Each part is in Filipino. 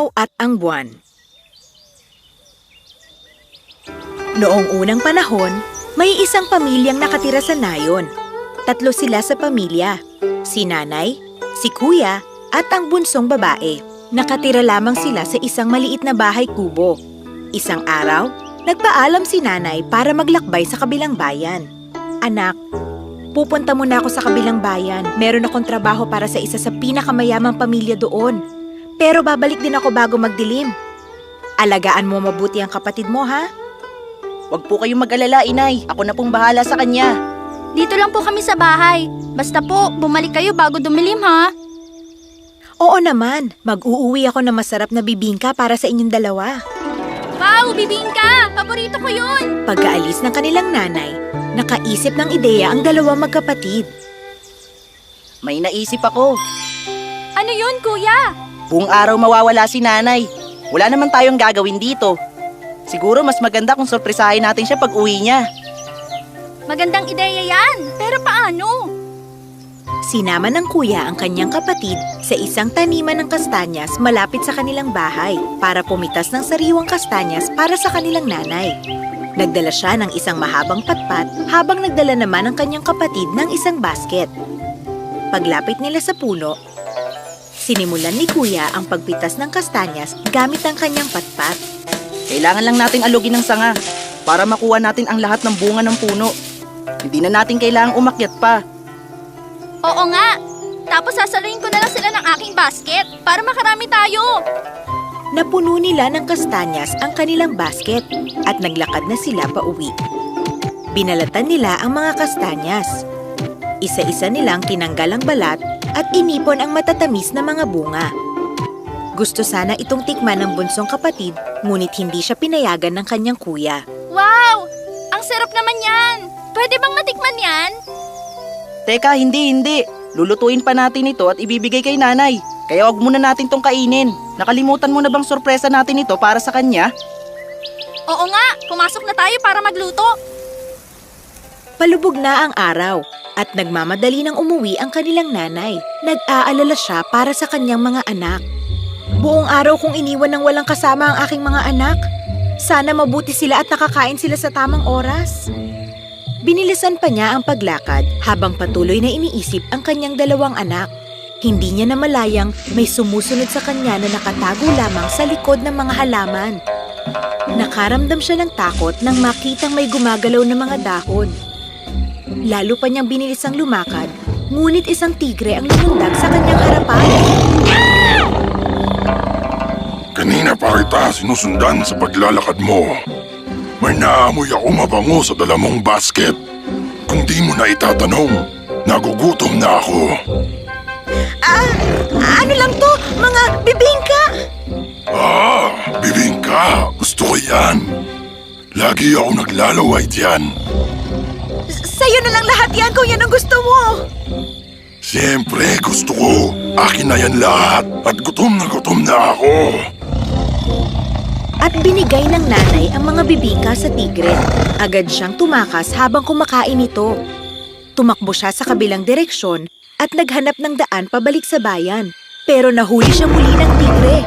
Araw at ang Buwan. Noong unang panahon, may isang pamilyang nakatira sa nayon. Tatlo sila sa pamilya, si nanay, si kuya, at ang bunsong babae. Nakatira lamang sila sa isang maliit na bahay kubo. Isang araw, nagpaalam si nanay para maglakbay sa kabilang bayan. Anak, pupunta muna ako sa kabilang bayan. Meron akong trabaho para sa isa sa pinakamayamang pamilya doon. Pero babalik din ako bago magdilim. Alagaan mo mabuti ang kapatid mo, ha? Huwag po kayong mag-alala, inay. Ako na pong bahala sa kanya. Dito lang po kami sa bahay. Basta po, bumalik kayo bago dumilim, ha? Oo naman, mag-uuwi ako ng masarap na bibingka para sa inyong dalawa. Wow, bibingka! Paborito ko yun! Pagkaalis ng kanilang nanay, nakaisip ng ideya ang dalawang magkapatid. May naisip ako. Ano yun, kuya? Buong araw mawawala si nanay. Wala naman tayong gagawin dito. Siguro mas maganda kung sorpresahin natin siya pag uwi niya. Magandang ideya yan! Pero paano? Sinama ng kuya ang kanyang kapatid sa isang taniman ng kastanyas malapit sa kanilang bahay para pumitas ng sariwang kastanyas para sa kanilang nanay. Nagdala siya ng isang mahabang patpat habang nagdala naman ang kanyang kapatid ng isang basket. Paglapit nila sa puno, sinimulan ni kuya ang pagpitas ng kastanyas gamit ang kanyang patpat. Kailangan lang nating alugin ng sanga para makuha natin ang lahat ng bunga ng puno. Hindi na natin kailangang umakyat pa. Oo nga! Tapos sasaluin ko na lang sila ng aking basket para makarami tayo! Napuno nila ng kastanyas ang kanilang basket at naglakad na sila pauwi. Binalatan nila ang mga kastanyas. Isa-isa nilang tinanggal ang balat at inipon ang matatamis na mga bunga. Gusto sana itong tikman ng bunsong kapatid, ngunit hindi siya pinayagan ng kanyang kuya. Wow! Ang sarap naman yan! Pwede bang matikman yan? Teka, hindi. Lulutuin pa natin ito at ibibigay kay nanay. Kaya wag muna natin tong kainin. Nakalimutan mo na bang sorpresa natin ito para sa kanya? Oo nga! Pumasok na tayo para magluto! Palubog na ang araw at nagmamadali ng umuwi ang kanilang nanay. Nag-aalala siya para sa kanyang mga anak. Buong araw kong iniwan ng walang kasama ang aking mga anak. Sana mabuti sila at nakakain sila sa tamang oras. Binilisan pa niya ang paglakad habang patuloy na iniisip ang kanyang dalawang anak. Hindi niya namalayang may sumusunod sa kanya na nakatago lamang sa likod ng mga halaman. Nakaramdam siya ng takot nang makitang may gumagalaw na mga dahon. Lalo pa niyang binilisang lumakad, ngunit isang tigre ang lumundag sa kanyang harapan. Kanina pa kita sinusundan sa paglalakad mo. May naamoy ako mabango sa dala mong basket. Kung di mo na itatanong, nagugutom na ako. Ano lang to? Mga bibingka? Bibingka. Gusto ko yan. Lagi ako naglalaway diyan. Sa'yo na lang lahat yan kung yan ang gusto mo. Siyempre gusto ko. Akin na yan lahat. At gutom na ako. At binigay ng nanay ang mga bibingka sa tigre. Agad siyang tumakas habang kumakain ito. Tumakbo siya sa kabilang direksyon at naghanap ng daan pabalik sa bayan. Pero nahuli siya muli ng tigre.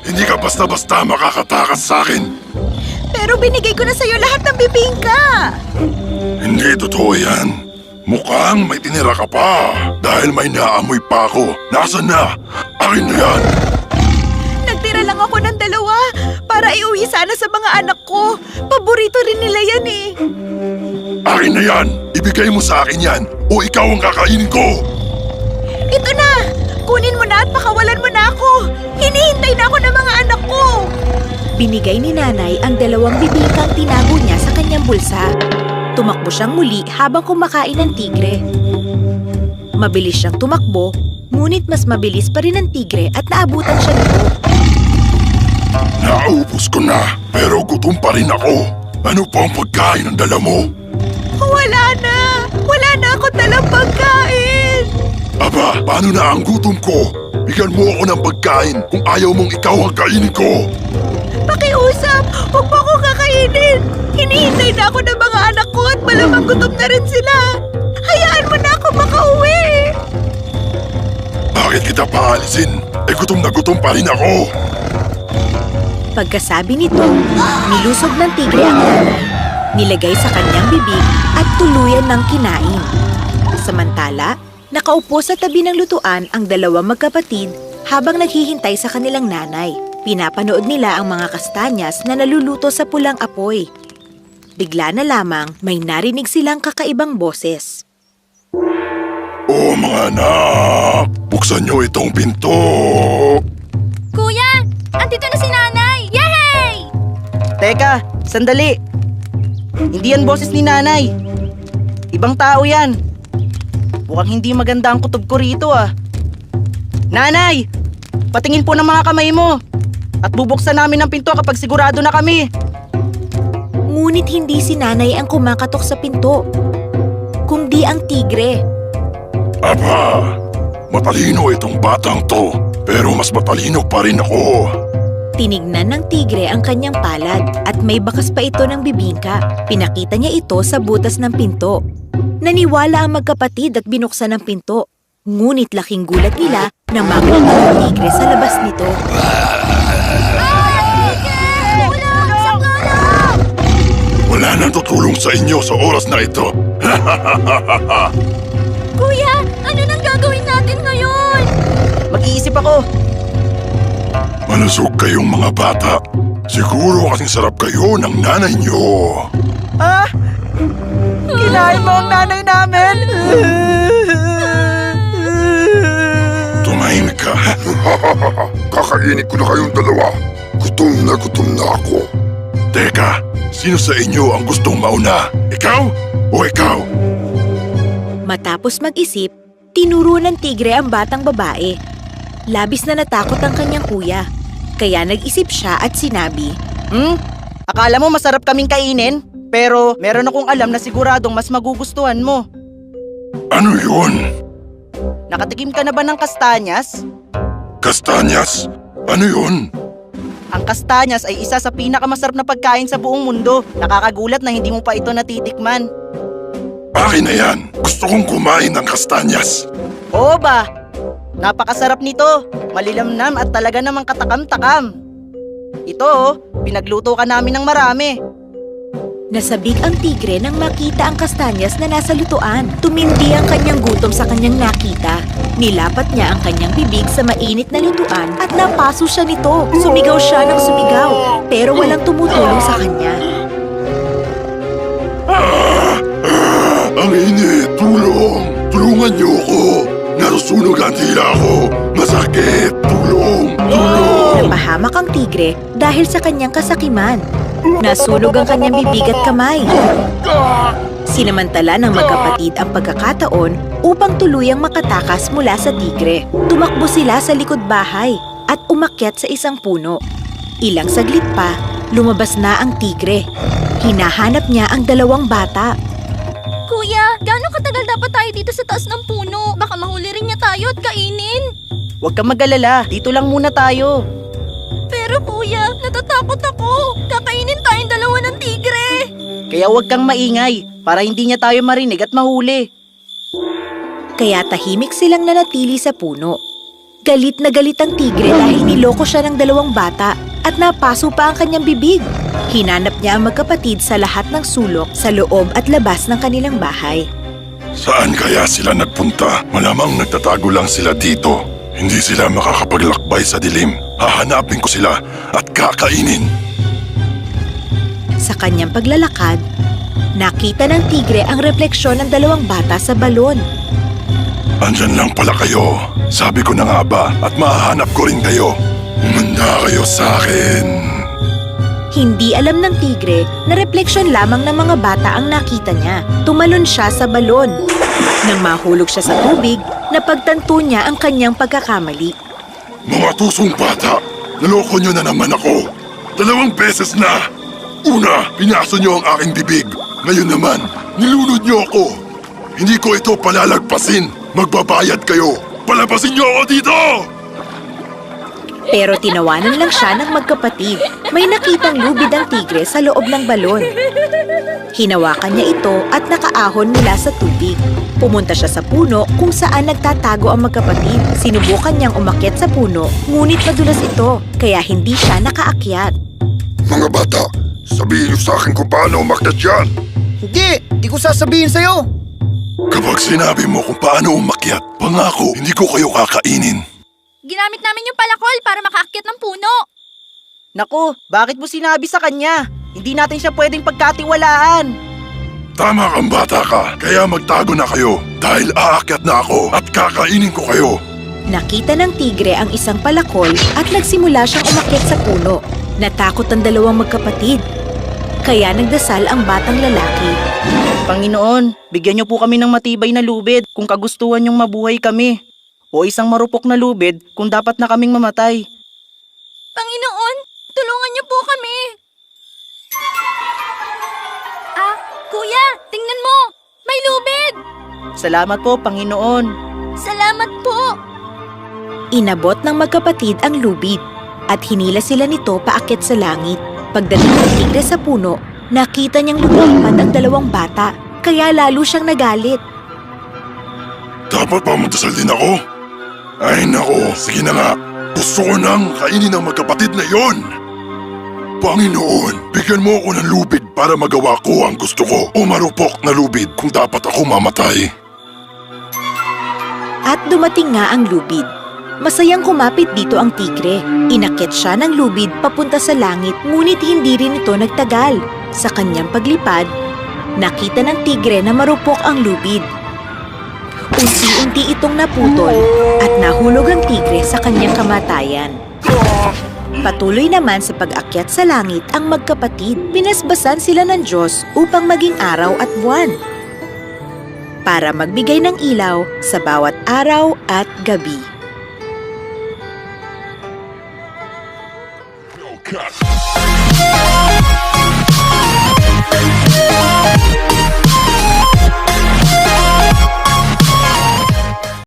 Hindi ka basta-basta makakatakas sa akin. Pero binigay ko na sa'yo lahat ng bibingka. Hindi totoo yan. Mukhang may tinira ka pa. Dahil may naamoy pa ako. Nasaan na? Akin na yan. Nagtira lang ako ng dalawa para iuwi sana sa mga anak ko. Paborito rin nila yan eh. Akin na yan. Ibigay mo sa akin yan o ikaw ang kakainin ko. Ito na! Kunin mo na at pakawalan mo na ako. Hinihintay na ako ng mga anak ko. Binigay ni nanay ang dalawang bibingkang tinago niya sa kanyang bulsa. Tumakbo siyang muli habang kumakain ng tigre. Mabilis siyang tumakbo, ngunit mas mabilis pa rin ang tigre at naabutan siya nito. Naubos ko na, pero gutom pa rin ako. Ano pa ang pagkain ang dala mo? Wala na! Wala na ako dalang pagkain! Aba, paano na ang gutom ko? Bigyan mo ako ng pagkain kung ayaw mong ikaw ang kainin ko. Pakiusap! Huwag mo akong kakainin! Hinihintay na ako ng mga anak ko at malamang gutom na rin sila! Hayaan mo na ako makauwi! Bakit kita paalisin? gutom na gutom pa rin ako. Pagkasabi nito, nilusog ng tigre ang nanay, nilagay sa kanyang bibig at tuluyan ng kinain. Samantala, nakaupo sa tabi ng lutuan ang dalawang magkapatid habang naghihintay sa kanilang nanay. Pinapanood nila ang mga kastanyas na naluluto sa pulang apoy. Bigla na lamang may narinig silang kakaibang boses. Oh mga anak, buksan niyo itong pinto. Kuya, andito na si nanay! Yay! Teka, sandali. Hindi yan boses ni nanay. Ibang tao yan. Mukhang hindi maganda ang kutob ko rito ah. Nanay! Patingin po ng mga kamay mo. At bubuksan namin ang pinto kapag sigurado na kami. Ngunit hindi si nanay ang kumakatok sa pinto, kundi ang tigre. Aba, matalino itong batang to, pero mas matalino pa rin ako. Tinignan ng tigre ang kanyang palad at may bakas pa ito ng bibingka. Pinakita niya ito sa butas ng pinto. Naniwala ang magkapatid at binuksan ang pinto. Ngunit laking gulat nila na makita ang tigre sa labas nito. Wala nang tutulong sa inyo sa oras na ito. Kuya, ano nang gagawin natin ngayon? Mag-iisip ako. Malusog kayong mga bata. Siguro kasing sarap kayo ng nanay niyo. Ah! Kinain mo ang nanay namin! Tumahimik ka. Kakainin ko na kayong dalawa. Gutom na ako. Teka, sino sa inyo ang gustong mauna? Ikaw o ikaw? Matapos mag-isip, tinuro ng tigre ang batang babae. Labis na natakot ang kanyang kuya. Kaya nag-isip siya at sinabi, Akala mo masarap kaming kainin? Pero meron akong alam na siguradong mas magugustuhan mo. Ano yun? Nakatikim ka na ba ng kastanyas? Kastanyas? Ano yun? Ang kastanyas ay isa sa pinakamasarap na pagkain sa buong mundo. Nakakagulat na hindi mo pa ito natitikman. Akin na yan. Gusto kong kumain ng kastanyas. Oo ba? Napakasarap nito. Malilamnam at talaga namang katakam-takam. Ito, pinagluto ka namin ng marami. nasabik ang tigre nang makita ang kastanyas na nasa lutuan. Tumindi ang kanyang gutom sa kanyang nakita. Nilapat niya ang kanyang bibig sa mainit na lutuan at napaso siya nito. Sumigaw siya ng sumigaw, pero walang tumutulong sa kanya. Ang init! Tulong! Tulungan niyo ako! Nasusunog ang tila ko! Masakit! Tulong! Tulong! Napahamak ang tigre dahil sa kanyang kasakiman. Nasunog ang kanyang bibig at kamay. Sinamantala ng magkapatid ang pagkakataon upang tuluyang makatakas mula sa tigre. Tumakbo sila sa likod bahay at umakyat sa isang puno. Ilang saglit pa, lumabas na ang tigre. Hinahanap niya ang dalawang bata. Kuya, gaano katagal dapat tayo dito sa taas ng puno? Baka mahuli rin niya tayo at kainin. Huwag kang mag-alala, dito lang muna tayo. Pero kuya, natatakot ako. Kakainin tayong dalawa ng tigre. Kaya huwag kang maingay para hindi niya tayo marinig at mahuli. Kaya tahimik silang nanatili sa puno. Galit na galit ang tigre dahil niloko siya ng dalawang bata at napaso pa ang kanyang bibig. Hinanap niya ang magkapatid sa lahat ng sulok sa loob at labas ng kanilang bahay. Saan kaya sila nagpunta? Malamang nagtatago lang sila dito. Hindi sila makakapaglakbay sa dilim. Hahanapin ko sila at kakainin. Sa kanyang paglalakad, nakita ng tigre ang refleksyon ng dalawang bata sa balon. Andyan lang pala kayo. Sabi ko na nga ba at mahahanap ko rin kayo. Umanda kayo sa akin. Hindi alam ng tigre na refleksyon lamang ng mga bata ang nakita niya. Tumalon siya sa balon. Nang mahulog siya sa tubig, napagtanto niya ang kanyang pagkakamali. Mga tusong bata, naloko nyo na naman ako. 2 beses na. Una, pinaso nyo ang aking bibig. Ngayon naman, nilunod nyo ako. Hindi ko ito palalagpasin. Magbabayad kayo. Palabasin nyo ako dito! Pero tinawanan lang siya ng magkapatid. May nakitang lubid ang tigre sa loob ng balon. Hinawakan niya ito at nakaahon mula sa tubig. Pumunta siya sa puno kung saan nagtatago ang magkapatid. Sinubukan niyang umakyat sa puno, ngunit madulas ito, kaya hindi siya nakaakyat. Mga bata, sabihin niyo sa akin kung paano umakyat yan. Hindi ko sasabihin sa'yo. Kapag sinabi mo kung paano umakyat, pangako, hindi ko kayo kakainin. Ginamit namin yung palakol para makaakyat ng puno. Naku, bakit mo sinabi sa kanya? Hindi natin siya pwedeng pagkatiwalaan. Tama kang bata ka, kaya magtago na kayo dahil aakyat na ako at kakainin ko kayo. Nakita ng tigre ang isang palakol at nagsimula siyang umakyat sa puno. Natakot ang dalawang magkapatid. Kaya nagdasal ang batang lalaki. Panginoon, bigyan niyo po kami ng matibay na lubid kung kagustuhan niyong mabuhay kami. O isang marupok na lubid kung dapat na kaming mamatay. Panginoon, tulungan niyo po kami. Kuya, tingnan mo! May lubid! Salamat po, Panginoon. Salamat po! Inabot ng magkapatid ang lubid at hinila sila nito paakyat sa langit. Pagdating ng tigre sa puno, nakita niyang lumilipad ang dalawang bata, kaya lalo siyang nagalit. Dapat ba magdasal din ako? Ay nako, sige na nga. Gusto ko nang kainin ng magkapatid na yon. Panginoon, bigyan mo ako ng lubid para magawa ko ang gusto ko o marupok na lubid kung dapat ako mamatay. At dumating nga ang lubid. Masayang kumapit dito ang tigre. Inakyat siya ng lubid papunta sa langit, ngunit hindi rin ito nagtagal. Sa kanyang paglipad, nakita ng tigre na marupok ang lubid. Unti-unti itong naputol at nahulog ang tigre sa kanyang kamatayan. Patuloy naman sa pag-akyat sa langit ang magkapatid. Pinasbasan sila ng Diyos upang maging araw at buwan, para magbigay ng ilaw sa bawat araw at gabi. Cut.